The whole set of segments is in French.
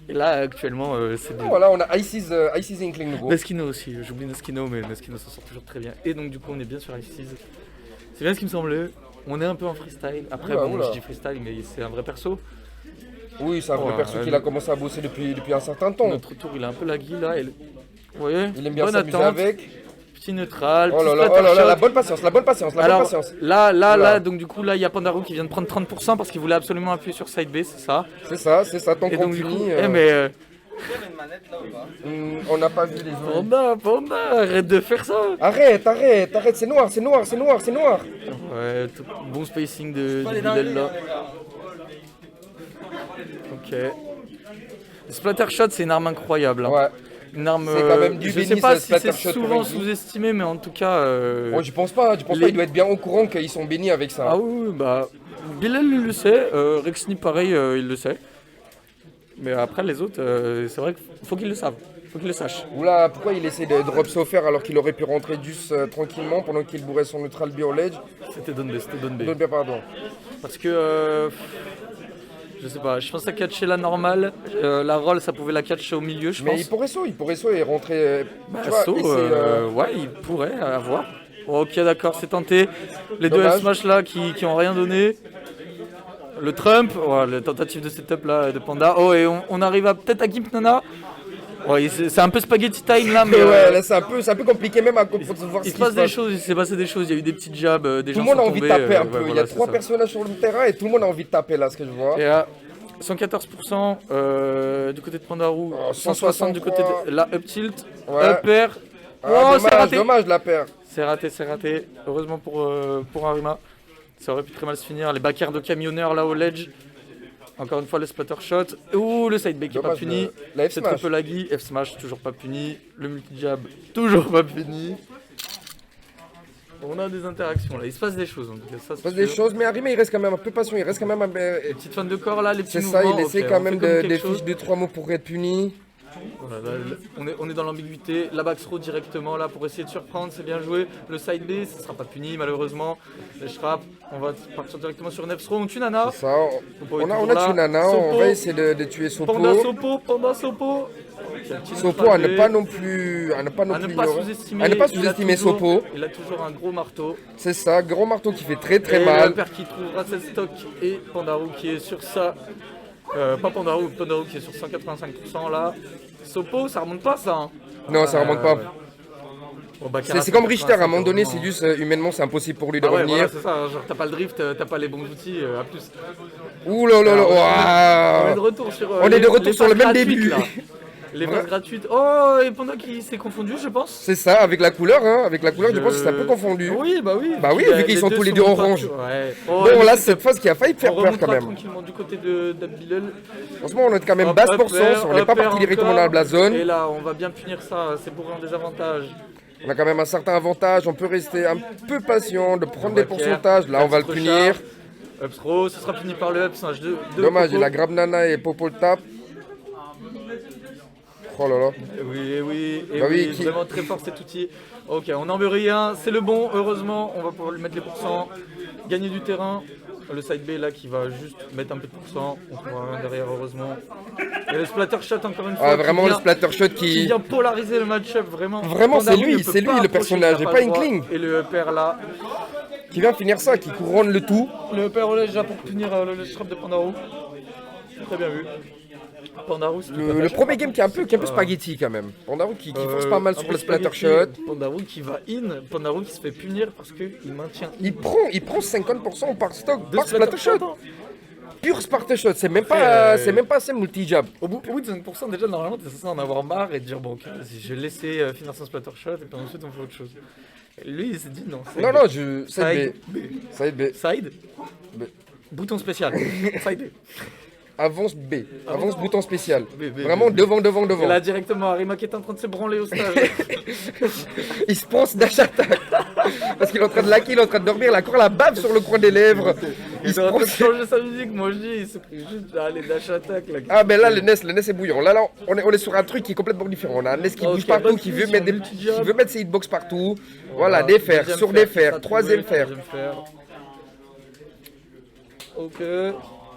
Et là, actuellement, c'est bien. Voilà, on a Ices Inkling Nouveau. Neskino aussi, j'oublie Neskino, mais Neskino s'en sort toujours très bien. Et donc, du coup, on est bien sur Ices. C'est bien ce qui me semblait. On est un peu en freestyle. Après, Oula, bon, oula. je dis freestyle, mais c'est un vrai perso. Oui, c'est un vrai Ouais, perso qu'il a commencé à bosser depuis un certain temps. Notre tour, il est un peu laggy là. Vous voyez, Il aime bien bonne s'amuser attente. avec. Petit neutral, Oh petit là là, splatter oh là là, shot. la bonne patience, la bonne patience, la bonne Alors patience. là, donc du coup, là, il y a Pandarou qui vient de prendre 30% parce qu'il voulait absolument appuyer sur side B, c'est ça. C'est ça, tant Et qu'on donc, du coup, punit. On n'a pas vu les autres. Panda, arrête de faire ça. Arrête, c'est noir, c'est noir, c'est noir, c'est noir. Ouais, bon spacing de Bilal là. Ok. Le splatter shot, c'est une arme incroyable. Hein. Ouais. Une arme. C'est quand même du je sais béni, pas ce si splatter c'est shot pour souvent Renzi. sous-estimé, mais en tout cas. Oh, je pense pas, les- il doit être bien au courant qu'ils sont bénis avec ça. Ah oui, bah. Bilal il le sait, Rexny pareil, il le sait. Mais après, les autres, c'est vrai qu'il faut qu'ils le savent. Faut qu'ils le sachent. Oula, pourquoi il essaie de drop Sofer alors qu'il aurait pu rentrer juste tranquillement pendant qu'il bourrait son neutral B au ledge? C'était Don B, c'était Don B. Donne bien pardon. Parce que. Je sais pas, je pense à catcher la normale. La roll, ça pouvait la catcher au milieu, je Mais pense. il pourrait saut et rentrer. Bah, Tu vois, saut, et c'est, ouais, il pourrait avoir. Oh, ok, d'accord, c'est tenté. Les deux Dommage. F-Smash là qui ont rien donné. Le Trump, ouais, la tentative de setup là de Panda. Oh, et on arrive à peut-être à Gimp Nana. Ouais, c'est un peu spaghetti time là, mais. mais ouais, là c'est un peu compliqué même à voir ce Il se qui passe des choses, il s'est passé des choses, il y a eu des petites jabs, des Tout gens le monde sont a envie de tombés, taper un peu. ouais, Il y voilà, a c'est 3 ça. personnages sur le terrain et tout le monde a envie de taper là, ce que je vois. Et à 114% du côté de Pandarou, Oh, 160 du côté de la up tilt, Ouais. up air. Ah, Oh, c'est dommage, raté. dommage la paire. C'est raté. Heureusement pour Arima. Ça aurait pu très mal se finir. Les backers de camionneurs là au ledge. Encore une fois le splatter shot. Ouh, le side B qui est pas Dommage, puni. la F C'est trop smash. peu laggy. F smash toujours pas puni. Le multi jab toujours pas puni. On a des interactions là. Il se passe des choses en tout cas. Ça, Il se passe des choses, mais Arima il reste quand même un peu patient, il reste quand même un... Les petites fans de corps là, les petits C'est ça, mouvements. il essaie ok, quand on même fait comme des quelque chose. fiches de 3 mots pour être puni. Voilà, là, on est dans l'ambiguïté. La back throw directement là pour essayer de surprendre, c'est bien joué. Le side B, ça sera pas puni malheureusement. Le strap, on va partir directement sur une F-throw. On tue Nana. Ça, Sopo est on toujours a là. tué Nana, on Sopo. va essayer de tuer Panda Sopo. Sopo. Sopo à ne pas non plus À ne pas ignorer. sous-estimer. À ne pas Il a sous-estimer toujours- Sopo. Il a toujours un gros marteau. C'est ça, gros marteau qui fait très très Et mal. le père qui trouvera cette stock et Pandarou qui est sur ça. Pas Pandarou qui est sur 185% là. Sopo, ça remonte pas ça. Hein. Non, ça remonte pas. Bon, Baccarat, C'est comme Richter, à un moment donné, heureusement. c'est juste humainement, c'est impossible pour lui de Ah ouais, revenir. voilà, c'est ça. Genre, t'as pas le drift, t'as pas les bons outils, à plus. Ouh là là là, On est de waouh. retour sur. On est de retour les sur le phases même gratuites, début. là. Les phases gratuites. Oh, et Panda qui s'est confondu, je pense. C'est ça, avec la couleur, hein. Avec la couleur, je pense que c'est un peu confondu. Oui, bah oui. Bah oui, Puis, vu qu'ils sont tous les deux sont orange. partout, ouais. Oh, Bon, le là, setup. cette phase qui a failli faire On peur remontera quand même. tranquillement du côté d'Abbilal. Franchement, on est quand même basse pour sens, on n'est pas parti directement dans la black Et zone. là, on va bien punir ça, c'est pour un désavantage. On a quand même un certain avantage, on peut rester un peu patient, de prendre des Pierre, pourcentages. Là, on va le petite punir. recharge. Up throw, ce sera puni par le up smash de Dommage, Popo. il a grab Nana et Popo le tape. Oh là là. Oui, Bah oui, qui- vraiment très fort cet outil. Ok, on n'en veut rien, c'est le bon, heureusement, on va pouvoir lui mettre les pourcents, gagner du terrain. Le side B là qui va juste mettre un peu de pourcents, on pourra rien derrière heureusement. Et le splatter shot encore une fois. Ah, qui vraiment, le vient- splatter shot qui qui. vient polariser le match-up, vraiment. Vraiment, Pandarou c'est lui, ne peut c'est lui, pas le approcher, personnage, il et n'a pas le droit. Inkling. Et le père là, Qui vient finir ça, qui couronne le tout. le père au là pour punir le strap de Pandarou. Très bien vu. Pandarou, c'est tout à Le fait- premier game qui est un peu spaghetti quand même. Pandarou qui force pas mal un sur peu le splatter spaghetti, shot. Pandarou qui va in, Pandarou qui se fait punir parce qu'il maintient in. Il prend 50% par stock, De par splatter shot. hein. Pur splatter shot, c'est même Euh, pas assez multi-jab. Au bout de 5%, déjà, normalement, t'es censé en avoir marre et te dire, bon, ok, vas-y, je vais laisser finir son splatter shot et puis ensuite on fait autre chose. Et lui, il s'est dit, non. Non, non, je. Side Side B. Side B. Side. B. Bouton spécial. Side B. Avance B. Avance bouton spécial. B. Vraiment devant. Et là, directement, Arima qui est en train de se branler au stage. Il se pense dash attack. Parce qu'il est en train de laquer, il est en train de dormir, il a encore la bave sur le coin des lèvres. Il Il se est en train de pense. changer sa musique, moi je dis, il s'est pris juste à aller dash attack. Là. Ah, ben là, le NES est bouillant. Là, on est sur un truc qui est complètement différent. On a un NES qui Ok, bouge partout, bonne qui veut finition, mettre multi-jab. qui veut mettre ses hitbox partout. Voilà, des fers, sur des fers, troisième fer. Ok.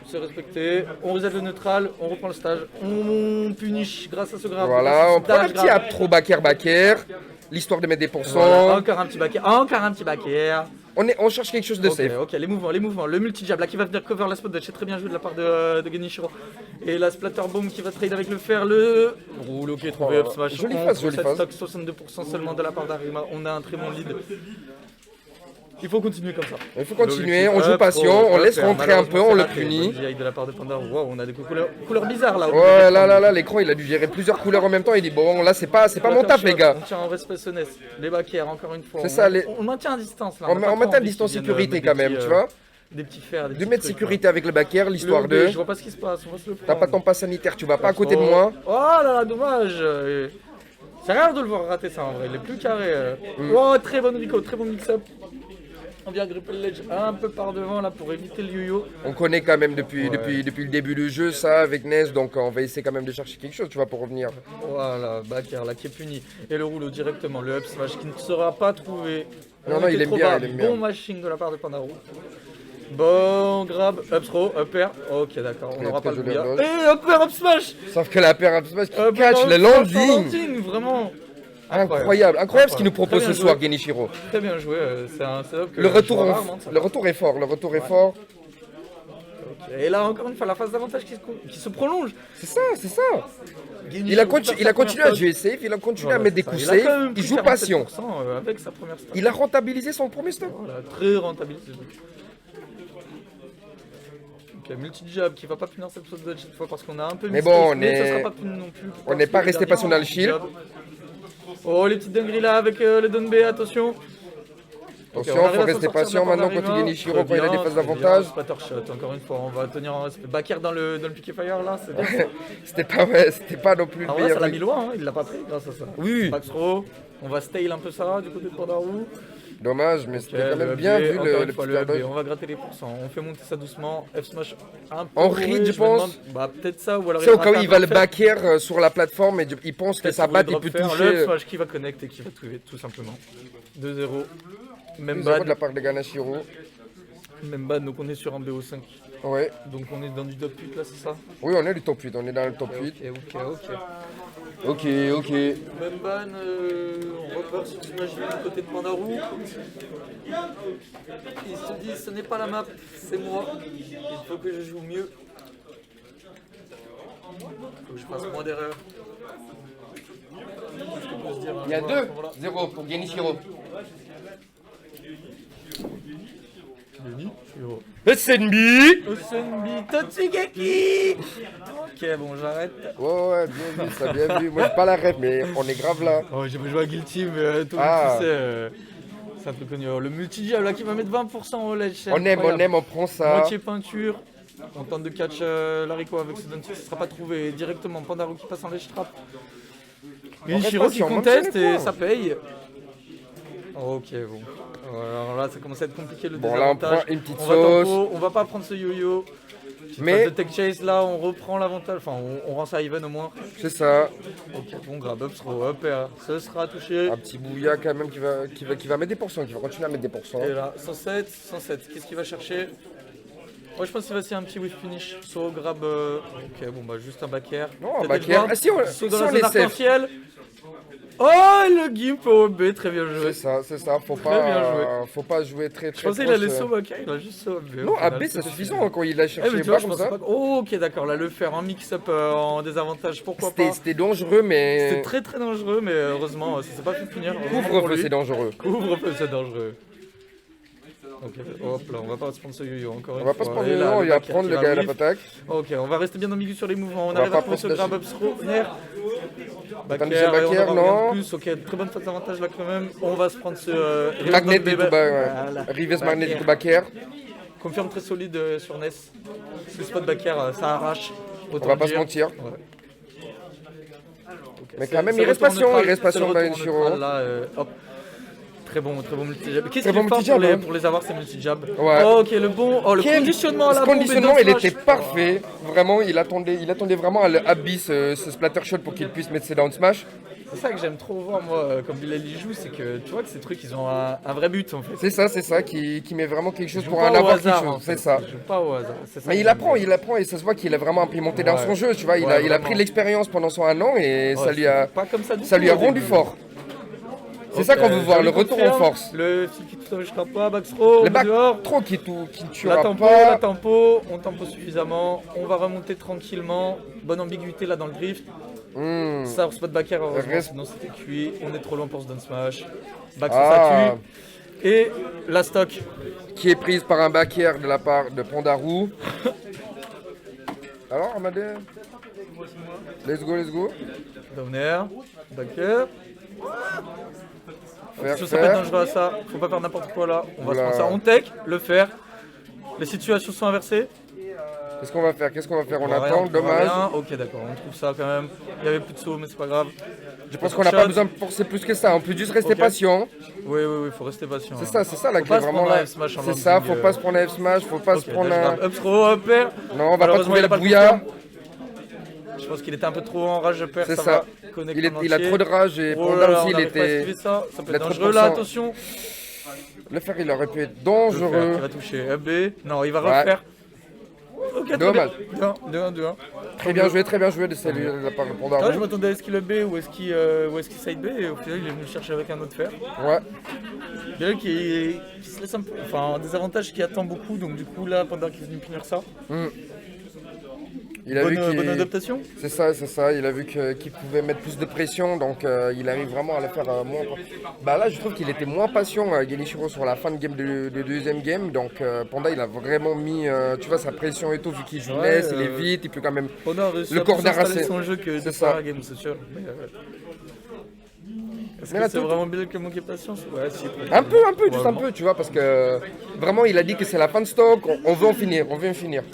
c'est respecté. On reset le neutral, on reprend le stage. On punish grâce à ce grab. Voilà, on prend un Dash, petit grab. up trop backer, l'histoire de mettre des pourcents. Voilà, encore un petit backer, encore un petit backer. On cherche quelque chose de Ok, safe. ok, les mouvements. Le multi-jab là qui va venir cover la spot dodge, c'est très bien joué de la part de Genichiro. Et la splatter bomb qui va trade avec le fer, le roule, ok, trouvé up smash. Jolie On phase, prend jolie cette phase. stock 62% seulement de la part d'Arima. On a un très bon lead. Il faut continuer comme ça. Il faut continuer, L'objectif, on joue hop, patient, hop, on laisse hop, rentrer un peu, malheureusement, on le c'est raté. punit. Bonne GI de la part de Panda. Wow, on a des couleurs bizarres là. Ouais, là, l'écran il a dû gérer plusieurs couleurs en même temps. Il dit bon, là c'est pas mon taf, les gars. On tient en respect Sonès. Les backers, encore une fois. C'est ça, On maintient à distance là. On n'a pas trop maintient à envie distance qu'ils sécurité viennent quand mettre même, tu vois. Des petits fers, des De petits mettre trucs, sécurité avec le backer, l'histoire Le de. B, je vois pas ce qui se passe, on va se le T'as prendre. pas ton pass sanitaire, tu vas pas à côté de moi. Oh là là, dommage. C'est rare de le voir rater ça en vrai, il est plus carré. Oh, très bonne Rico, très bon mix-up. On vient gripper le ledge un peu par devant là pour éviter le yo-yo. On connaît quand même depuis Ouais. le début du jeu ça avec Ness, donc on va essayer quand même de chercher quelque chose, tu vois, pour revenir. Voilà, backer là qui est puni. Et le rouleau directement, le up smash qui ne sera pas trouvé. Non, On il était aime trop bien, bas. il aime bien. Bon mashing de la part de Pandarou. Bon grab, up throw, up air. Ok, d'accord, on Ok, n'aura très pas le joli bouillard. dodge. Et up air, up smash. Sauf que la paire up smash qui Up catch air, le up smash en landing. landing, vraiment. Incroyable ce qu'il nous propose Très ce bien soir, joué. Genichiro. Très bien joué, c'est un setup que Le je retour, vois rarement de sa le part. retour est fort, Ok, et là encore une fois la phase d'avantage qui se prolonge. C'est ça. Genichiro Il a, qui perd il a sa continué première à jouer safe, il a continué Voilà, à mettre des c'est coups ça. Il a quand safe, même il pris joue patient. 47% avec sa première start. Il a rentabilisé son premier stop. Voilà, très rentabilisé. Ok, multi-jab qui va pas punir cette sauce dodge cette fois parce qu'on a un peu Mais mis bon, space, mais ça sera pas puni non plus. on n'est pas resté Parce que patient dans le shield. jab. Oh, les petites dingueries là avec le Don B, attention. Attention, Ok, on arrive faut à s'en rester sortir patient de la maintenant part contre d'Arima. Genichiro quand il a des Très phases bien, d'avantage. Splatter shot, encore une fois, on va tenir en respect. Backer dans le piqué fire là, c'est bien. C'était pas non plus le En vrai, meilleur. ça l'a mis loin, hein, il l'a pas pris grâce à ça. Oui. Back throw, on va stale un peu ça du côté de Pandarou. Dommage, mais c'était quand même le bien FB, vu encore le une fois, petit le FB, dodge. on va gratter les pourcents, on fait monter ça doucement, F smash un peu En bourré, read, je me pense. demande- Bah peut-être ça, ou alors C'est au cas où rate il va un le drop backer sur la plateforme et il pense que Peut-être sa qu'il voulait batte il drop peut faire, le F toucher smash qui va connect et qui va trouver tout simplement. 2-0. Même 2-0 bad, de la part de Ganashiro. même bad, donc on est sur un BO5. Ouais. Donc on est dans du top 8 là, c'est ça? Oui, on est du top 8, on est dans le top 8. Ok. Ok. Même ban, on repart sur l'image du côté de Pandarou. Ils se disent ce n'est pas la map, c'est moi. Il faut que je joue mieux. Il faut que je fasse moins d'erreurs. Qu'est-ce qu'on peut se dire, hein, Il y a voilà, 2-0 pour Genichiro. Genichiro. SNB. Osenbi Totsugeki. Ok, bon, j'arrête. Ouais, bien vu, ça, bien vu. Moi, j'ai pas la ref, mais on est grave là. Oh, j'ai joué à Guilty, mais tout le Ah. monde sait. C'est un peu connu. Alors, le multi-jab là qui va mettre 20% au ledge. c'est On aime, incroyable. on prend ça. Moitié peinture. On tente de catch l'haricot avec ce dunk, ça sera pas trouvé directement. Pandarou qui passe en ledge trap. Genichiro qui patient, même conteste sur les et points. ça paye. Ok, bon. Alors là, ça commence à être compliqué le Bon, là, on désavantage. prend une petite on va sauce. tempo, on va pas prendre ce yo-yo. Mais- De tech chase là, on reprend l'avantage. Enfin, on rend ça even au moins. C'est ça. Ok, bon, grab up throw, up air. Ce sera touché. Un petit bouilla quand même qui va mettre des pourcents, qui va continuer à mettre des pourcents. Et là, 107. Qu'est-ce qu'il va chercher? Moi je pense qu'il va essayer un petit whiff finish. Saut, grab. Ok, bon bah juste un back air. Non, un Peut-être back le air. voir. Ah, si on- Saut dans si la on zone est safe. arc-en-ciel. Oh, le gimp au B, très bien joué. C'est ça. Faut pas jouer très Je très pensais qu'il allait proche, saut back air, il a juste saut au B. Non, Au AB final, c'est c'était suffisant quand il a Eh cherché mais tu vois, bas je comme pensais ça. pas. Oh, ok, d'accord, là le faire un mix-up en désavantage, pourquoi pas. C'était dangereux, mais. C'était très très dangereux, mais heureusement ça s'est pas fait punir. Heureusement pour Couvre-feu, lui. c'est dangereux. Couvre-feu, c'est dangereux. Ok, hop là, on va pas se prendre ce yo-yo encore On une va fois. pas se prendre Et le là, nom, il va back air prendre qui le va gars à la whiff. attaque. Ok, on va rester bien dans le milieu sur les mouvements. On va arrive pas à trouver ce prendre grab up throw. Attends, Backer, deuxième backer, et on aura rien non. de plus. Ok, très bonne phase d'avantage là quand même. On va se prendre ce Magnet Reverse du Baby. bas, ouais. Voilà. Reverse Backer. Magnet du backer. Confirme très solide sur NES. Ce spot backer, ça arrache. On va pas se mentir. Ouais. Ok, Mais c'est- quand même, c'est il reste retour patient, neutral, il reste c'est le patient dans retour une neutral, Shiro. là, hop. Très bon multi-jab. Qu'est-ce Très qu'il bon est fort multi-jab, hein. pour les avoir ces multi-jab? Ouais. Oh, ok, le bon. Oh, le conditionnement à la Ce bombe et conditionnement, down il smash. était parfait. Vraiment, il attendait vraiment à le habiller ce splatter shot pour qu'il puisse mettre ses down smash. C'est ça que j'aime trop voir, moi, comme Bilal y joue, c'est que tu vois que ces trucs, ils ont un vrai but en fait. C'est ça qui met vraiment quelque chose Ils jouent pour pas en au avoir hasard, quelque en chose. fait. C'est ça. Ils jouent pas au hasard. C'est ça Mais que il apprend et ça se voit qu'il a vraiment implémenté dans Ouais. son jeu, tu vois. Il Ouais, a vraiment. pris de l'expérience pendant son 1 an et Ouais, ça lui a, pas comme ça du ça tout lui a au rendu début. fort. C'est Ok, ça qu'on veut voir, joli le retour en confirme. force. Le fil qui ne touchera pas, back throw, Le on back dehors. trop qui ne La tuera tempo, pas. on tempo suffisamment, on va remonter tranquillement, bonne ambiguïté là dans le drift, Hmm. ça spot back air heureusement, Reste- sinon c'était cuit, on est trop loin pour ce down smash, back Ah. ça tue, et la stock, Qui est prise par un back air de la part de Pondarou. Alors, Amadé, let's go. down air, back air, Faire, ça peut être dangereux à ça, faut pas faire n'importe quoi là, on va se Oula. prendre ça, on tech, le faire, les situations sont inversées, Qu'est-ce qu'on va faire On voit rien, attend, on voit dommage. rien. Ok d'accord, on trouve ça quand même, il y avait plus de saut mais c'est pas grave. Je pense qu'on n'a pas besoin de forcer plus que ça, on peut juste rester Ok. patient. Oui, faut rester patient. C'est ça la Faut clé pas se vraiment prendre un là. F smash en C'est ça, landing, faut pas se prendre un F smash, faut pas se prendre un. Up throw, up air. Non, on va pas Malheureusement, trouver il la a pas le brouillard. confirm. Je pense qu'il était un peu trop en rage, Upper, C'est ça ça. va connecter Il a trop de rage et Oh Panda là là, aussi on il arrive pas à était. esquiver ça, ça peut il a être trop de dangereux là, pourcent. attention. Le fer il aurait pu être Le fer dangereux. qui va toucher up B. Non, il va Ouais. refaire. Ok, très Dommage. bien. 2-1. Très bien joué de salut de la part de Ah, je Pondarou. m'attendais à ce qu'il up B ou est-ce qu'il side B et au final il est venu chercher avec un autre fer. Ouais. Bilal qui se laisse un peu. Enfin, un désavantage qui attend beaucoup, donc du coup là, pendant qu'il est venu punir ça. Il a vu Bonne adaptation. C'est ça, il a vu qu'il pouvait mettre plus de pression, donc il arrive vraiment à le faire moins. Bah là, je trouve qu'il était moins patient, Genichiro, sur la fin de game de deuxième game, donc Panda, il a vraiment mis, tu vois, sa pression et tout, vu qu'il joue Ouais, less, il est vite, il peut quand même. On a réussi Le à plus corner installer assez- son jeu que c'est de ça. faire la game, c'est sûr. Mais, est-ce Mais que là, c'est tout- vraiment Bilal qui a manqué de patience? Ouais, si. Un peu, juste un peu, tu vois, parce que vraiment, il a dit que c'est la fin de stock, on veut en finir.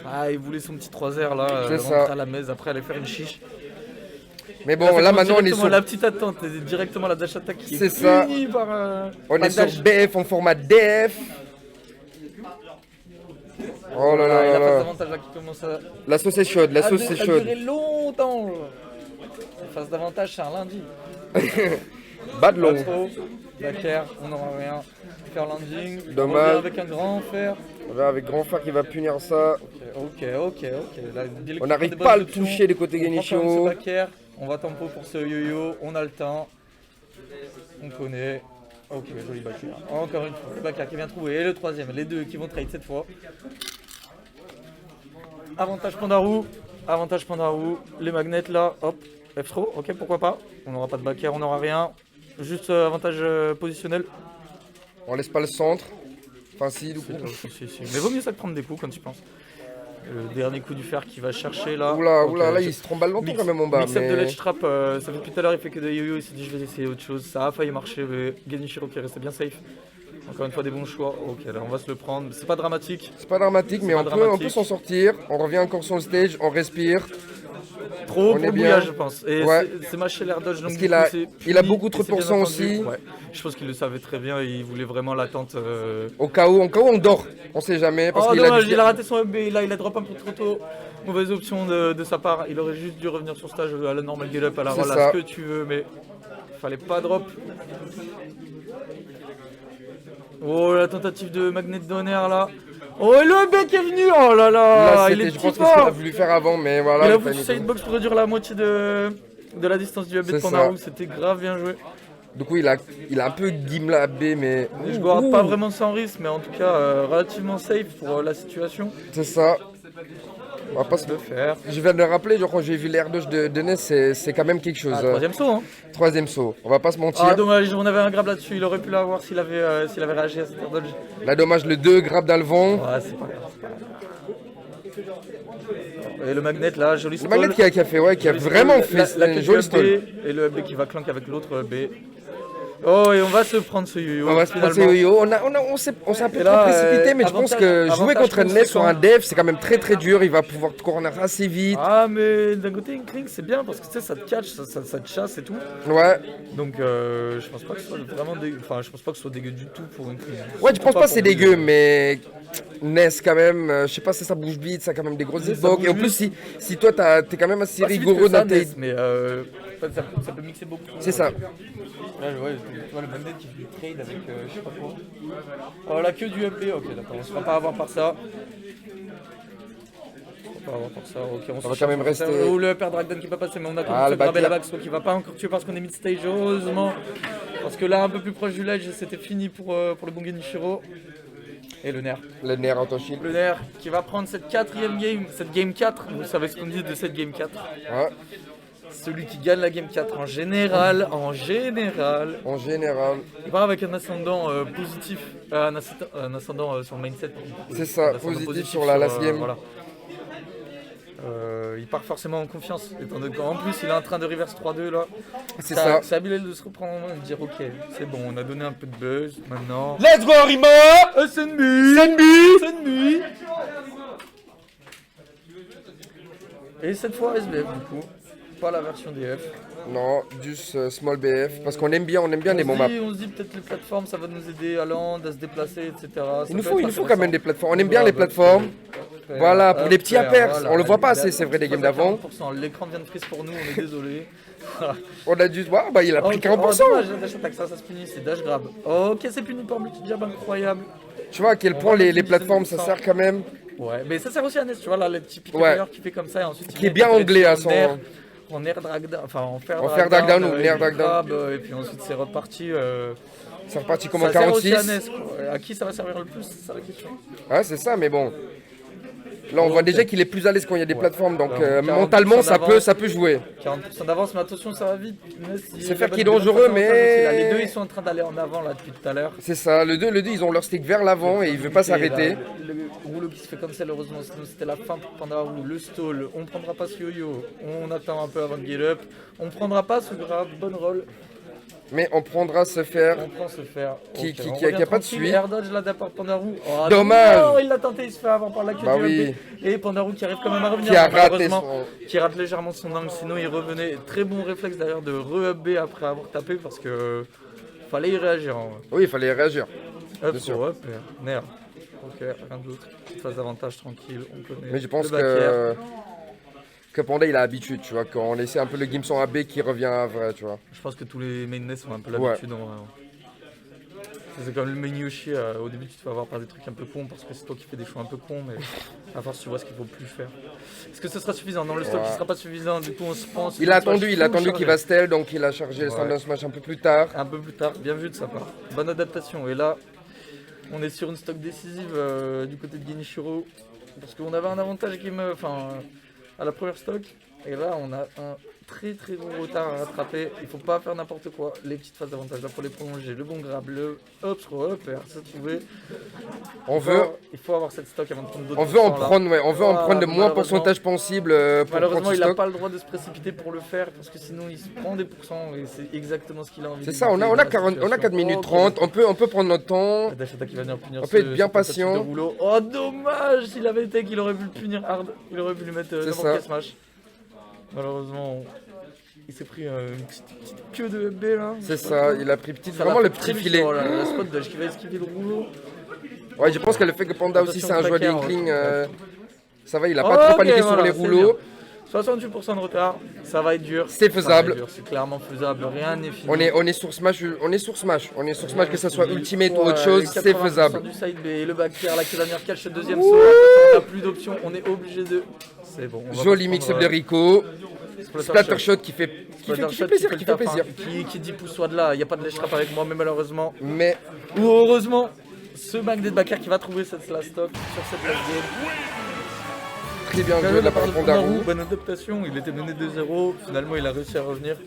Ah, il voulait son petit 3R là, C'est rentrer ça. à la messe, après aller faire une chiche. Mais bon, là maintenant, on est directement sur, la petite attente, et directement la dash attack qui C'est est ça. punie par on par est sur dash. BF en format DF. Oh là Ah, là il là a pas là. d'avantage là qui commence à. La sauce est chaude, la sauce est a chaude. duré longtemps. Face d'avantage, c'est un lundi. Bad long. Trop, back air, on n'aura rien. Faire landing, on Dommage. revient avec un grand fer. On va avec grand frère qui va punir ça. Ok. Là, Bilal On qui n'arrive prend des pas à bonnes le options. toucher du côté On prend quand même Genichiro. ce back air, on va tempo pour ce yo-yo, on a le temps. On connaît. Ok, joli back air. Encore une fois, le back air qui vient trouver. Et le troisième, les deux qui vont trade cette fois. Avantage Pandarou, les magnets là, hop, F-throw, ok, pourquoi pas. On n'aura pas de back air, on n'aura rien. Juste avantage positionnel. On laisse pas le centre. Enfin, si, du coup. Si. Mais vaut mieux ça que prendre des coups quand tu penses. Le dernier coup du fer qui va chercher là. Oula, Ok, là, je- il se trompe longtemps quand même en bas. Mix-up de Mais... ledge trap, ça fait depuis tout à l'heure, il fait que des yo-yo, il s'est dit je vais essayer autre chose. Ça a failli marcher, mais Genichiro qui est resté bien safe. Encore une fois, des bons choix. Ok, là on va se le prendre. C'est pas dramatique. C'est pas dramatique, mais pas on peut dramatique. s'en sortir. On revient encore sur le stage, on respire. Trop On pour est le bien. bouillage, je pense. Et Ouais. c'est mâché l'air dodge. Donc Parce du qu'il coup, a- c'est il a puni, beaucoup trop et de c'est bien pourcents entendu. aussi. Ouais. Je pense qu'il le savait très bien. Il voulait vraiment l'attente. Au cas où on dort. On sait jamais. Parce Oh qu'il dommage, dit- il a raté son up et là il a drop un peu trop tôt. Mauvaise option de sa part. Il aurait juste dû revenir sur stage à la normal get up, à la C'est roll, ça. à ce que tu veux, mais fallait pas drop. Oh la tentative de magnet de donner là. Oh et le bec est venu. Oh là là, Là, il est c'était, je petit pense que ce qu'il a fort. voulu faire avant, mais voilà. Il a il voulu fallait- sidebox pour réduire la moitié de la distance du AB de C'est Pandarou. ça. C'était grave bien joué. Du coup, il a un peu gimla B, mais. Je garde pas vraiment sans risque, mais en tout cas relativement safe pour la situation. C'est ça. On va pas se Le faire. Je viens de le rappeler, genre, quand j'ai vu l'air de Ness, c'est quand même quelque chose. Ah, troisième saut, hein. Troisième saut. On va pas se mentir. Ah dommage, on avait un grab là-dessus, il aurait pu l'avoir s'il avait réagi à cette air dodge. Là, dommage, le 2 grab dans le vent. Ouais, c'est pas grave. Et le magnet là, joli Le stall. magnet qui a fait, ouais, qui a Joli vraiment stall. fait La queue un joli du stall. AB, et le AB qui va clank avec l'autre AB. Oh, et on va se prendre ce yo-yo. On va se prendre finalement. ce yo-yo. On s'est un peu Et trop là, précipité, mais je pense que avantage jouer contre Ness sur un conséquent. dev, c'est quand même très dur. Il va pouvoir te corner assez vite. Ah, mais d'un côté, Inkling, c'est bien parce que tu sais, ça te catch, ça te chasse et tout. Ouais. Donc, je pense pas que ce soit vraiment dégueu. Enfin, je pense pas que ce soit dégueu du tout pour Inkling. Ouais, je pense pas que c'est pour lui. dégueu, mais Ness quand même, je sais pas si ça bouge vite, ça a quand même des grosses Ça hitbox. bouge Et en plus, si toi t'es quand même assez Pas si vite rigoureux que ça, dans tes. Ness, mais ça peut mixer beaucoup. C'est ça. Là, ouais, tu vois le bandit qui fait du trade avec je sais pas quoi. Oh, la queue du UP, ok, d'accord, on se fera pas avoir par ça. On se fera pas avoir par ça, ok, On va quand même rester. Ou le père Dragden qui va passer, mais on a Ah, quand le même grabé la back bague, soit qui va pas encore tuer parce qu'on est mid-stage, heureusement. Parce que là, un peu plus proche du ledge, c'était fini pour le bon Genichiro. Et le nerf. Le nerf en shield. Le nerf qui va prendre cette quatrième game, cette game 4. Vous savez ce qu'on dit de cette game 4. Ouais. Celui qui gagne la game 4 en général, En général. il part avec un ascendant positif, un ascendant sur le mindset. C'est ça, Un ascendant positif sur la last game. voilà. Il part forcément en confiance, étant donné qu'en plus il est en train de reverse 3-2 là. C'est ça. C'est habile de se reprendre en main et de dire ok, c'est bon, on a donné un peu de buzz, maintenant. Let's go, Rima! SNB. Et cette fois SBF du coup, pas la version DF. Non, juste small BF. Parce qu'on aime bien les bons maps. On se dit peut-être les plateformes, ça va nous aider à land, à se déplacer, etc. Il nous faut quand même des plateformes. On aime bien les plateformes. Voilà, pour les petits appers. On le voit pas assez, c'est vrai, des games d'avant. L'écran vient de freeze pour nous, on est désolé. On a dû voir, bah il a pris 40%. Dommage, dash attack, ça se punit, c'est dash grab. Ok, c'est puni par multi-jab, incroyable. Tu vois à quel point les plateformes ça sert quand même. Ouais, mais ça sert aussi à Ness, tu vois là, le petit pick player qui fait comme ça et ensuite. Qui est bien anglais à son. En air drag down, enfin en fer drag down ou air drag down. Et puis ensuite c'est reparti. C'est reparti comme en ça sert 46. aussi à Ness, quoi. À qui ça va servir le plus, c'est ça la question. Ouais, c'est ça, mais bon. Là, on voit déjà qu'il est plus à l'aise quand il y a des plateformes, donc Alors, mentalement, 40% ça peut jouer. 40% d'avance, mais attention, ça va vite. C'est faire qui est dangereux, mais. Les deux, ils sont en train d'aller en avant là depuis tout à l'heure. C'est ça, le 2, ils ont leur stick vers l'avant et il veut pas s'arrêter. Le rouleau qui se fait comme ça, heureusement, sinon c'était la fin pour Pandora. Le stall, on prendra pas ce yo-yo, on attend un peu avant de get up, on prendra pas ce grab, bonne roll. Mais on prendra se faire. On prend se faire. Qui a pas de suite. Air dodge là d'apport Pandarou. Oh, dommage. Non, il l'a tenté, il se fait avoir par la queue Bah du oui. LP. Et Pandarou qui arrive quand même à revenir. Qui a raté malheureusement, son. qui rate légèrement son angle, sinon il revenait. Très bon réflexe d'ailleurs de re-up B après avoir tapé parce que fallait y réagir. En vrai. Oui, il fallait réagir. Up, Bien sûr. up, nerf. Ok, rien d'autre. Petite phase d'avantage tranquille, on connaît. Mais je pense Le back air. que Panda il a l'habitude, tu vois, quand on essaie un peu le game son AB qui revient à vrai, tu vois. Je pense que tous les main nets ont un peu Ouais. l'habitude en vrai. C'est comme le menu Yoshi, au début tu te fais avoir par des trucs un peu cons parce que c'est toi qui fais des choix un peu cons, mais à force tu vois ce qu'il faut plus faire. Est-ce que ce sera suffisant? Non, le stock Ouais. il sera pas suffisant, du coup on se prend. Il a attendu qu'il va steal, donc il a chargé le stand smash un peu plus tard. Un peu plus tard, bien vu de sa part. Bonne adaptation, et là on est sur une stock décisive du côté de Genichiro parce qu'on avait un avantage à la première stock, et là on a un très gros retard à rattraper. Il faut pas faire n'importe quoi, les petites phases d'avantage là pour les prolonger, le bon grab, le hop, ça trouver. Il faut avoir cette stock avant de prendre d'autres. On veut en pourcents, là. prendre, ouais, on veut en prendre le moins Malheureusement- pourcentage possible pour Malheureusement, prendre ce il n'a stock. pas le droit de se précipiter pour le faire parce que sinon il se prend des pourcents et c'est exactement ce qu'il a envie. C'est ça, on a 4 minutes 30, on peut prendre notre temps. Dash attack qui va venir punir On peut être bien ce tentative patient. de rouleau. Oh dommage, s'il avait été qu'il aurait pu le punir hard, il aurait pu lui mettre n'importe ça. quel smash. Malheureusement, il s'est pris une petite queue de FB là. C'est ça, il a pris Ça vraiment l'a le fait petit très vite. filet. Oh là là, le spot dodge qui va esquiver le rouleau. Ouais, je pense que le fait que Panda aussi c'est un joueur Attention, d'Inkling, tracker, ça va, il a pas trop paniqué sur les rouleaux. 68% de retard, ça va être dur. C'est faisable. Ça va être dur, c'est clairement faisable, rien n'est fini. On est sur Smash, que ce soit Ultimate ou autre chose, c'est 80% faisable. du side B, le back air là qui va venir catch le deuxième saut. On n'a plus d'options, on est obligé de. C'est bon. on va Joli pas mix prendre, up de Rico, Splatter Splatter shot. Shot qui fait Splatter plaisir, shot qui fait plaisir. Qui dit pousse-toi de là, il n'y a pas de lèche trap avec moi, mais malheureusement, Mais ou heureusement, ce back des backers qui va trouver cette slash stock sur cette last game. très bien joué de la part de Pandarou. Bonne adaptation, il était mené 2-0, finalement il a réussi à revenir.